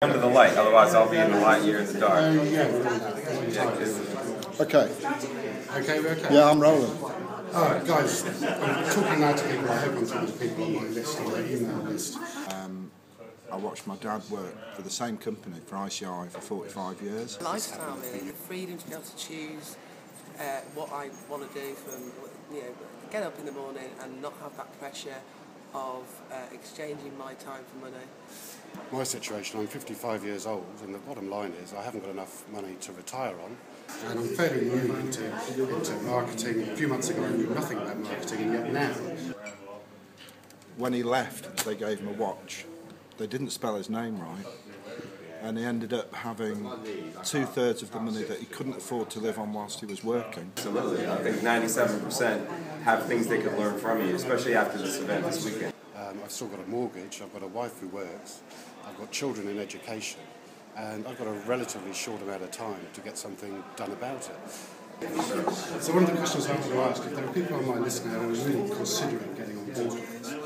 Come to the light, otherwise I'll be in the light, you're in the dark. Okay. Okay, we're okay? Yeah, I'm rolling. Alright, guys, I'm talking now to people. I hope I'm talking to people on my list, on my email list. I watched my dad work for the same company, for ICI, for 45 years. Lifestyle, really, the freedom to be able to choose what I want to do from, get up in the morning and not have that pressure of exchanging my time for money. My situation, I'm 55 years old, and the bottom line is I haven't got enough money to retire on. And I'm fairly new into marketing. A few months ago I knew nothing about marketing, and yet now. When he left, they gave him a watch. They didn't spell his name right, and he ended up having 2/3 of the money that he couldn't afford to live on whilst he was working. Absolutely. I think 97% have things they could learn from you, especially after this event this weekend. I've still got a mortgage, I've got a wife who works, I've got children in education, and I've got a relatively short amount of time to get something done about it. So one of the questions I wanted to ask, if there are people on my list now who are really considering getting on board with this,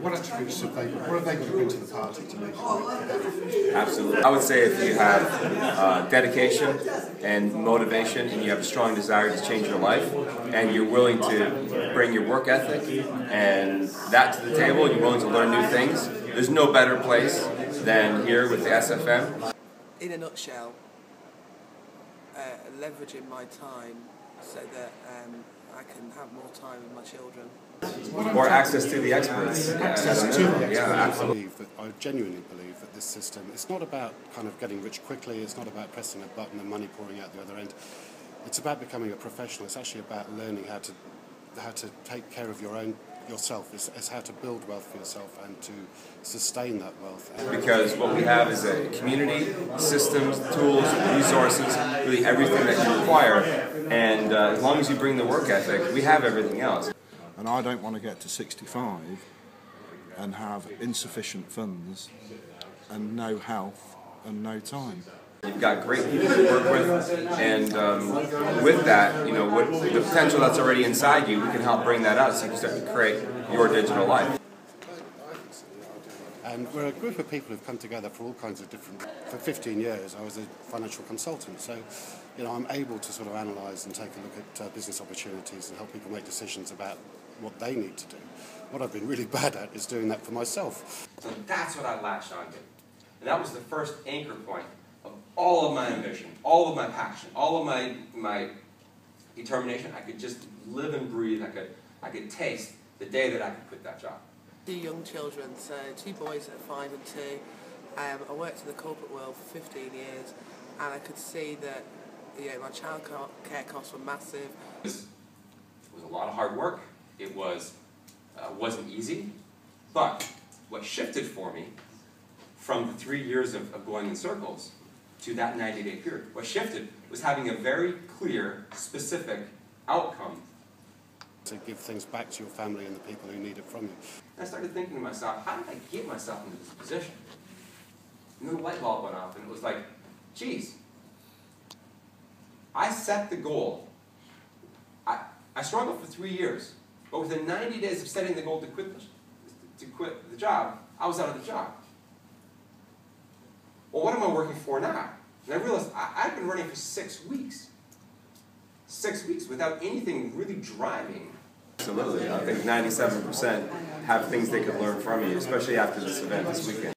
what attributes have they got? What have they got to bring to the party to make it work? Absolutely. I would say if you have dedication and motivation and you have a strong desire to change your life and you're willing to bring your work ethic and that to the table and you're willing to learn new things, there's no better place than here with the SFM. In a nutshell, leveraging my time so that I can have more time with my children. Or access to the experts. Access to the experts. Yeah, absolutely. I genuinely believe that this system, it's not about kind of getting rich quickly, it's not about pressing a button and money pouring out the other end. It's about becoming a professional. It's actually about learning how to take care of yourself. It's how to build wealth for yourself and to sustain that wealth. Because what we have is a community, systems, tools, resources, really everything that you require. And as long as you bring the work ethic, we have everything else. And I don't want to get to 65 and have insufficient funds and no health and no time. You've got great people to work with, and with that, what the potential that's already inside you, we can help bring that out so you can start to create your digital life. And we're a group of people who've come together for all kinds of different... For 15 years, I was a financial consultant, so I'm able to sort of analyse and take a look at business opportunities and help people make decisions about what they need to do. What I've been really bad at is doing that for myself. So that's what I latched onto. And that was the first anchor point of all of my ambition, all of my passion, all of my determination. I could just live and breathe. I could taste the day that I could quit that job. 2 young children, so 2 boys that are 5 and 2. I worked in the corporate world for 15 years, and I could see that my child care costs were massive. It was a lot of hard work. It wasn't easy, but what shifted for me from the 3 years of going in circles to that 90-day period, what shifted was having a very clear, specific outcome. To give things back to your family and the people who need it from you. And I started thinking to myself, how did I get myself into this position? And then the light bulb went off and it was like, geez, I set the goal. I struggled for 3 years, but within 90 days of setting the goal to quit the job, I was out of the job. Well, what am I working for now? And I realized I've been running for 6 weeks. 6 weeks without anything really driving. Absolutely. I think 97% have things they could learn from you, especially after this event this weekend.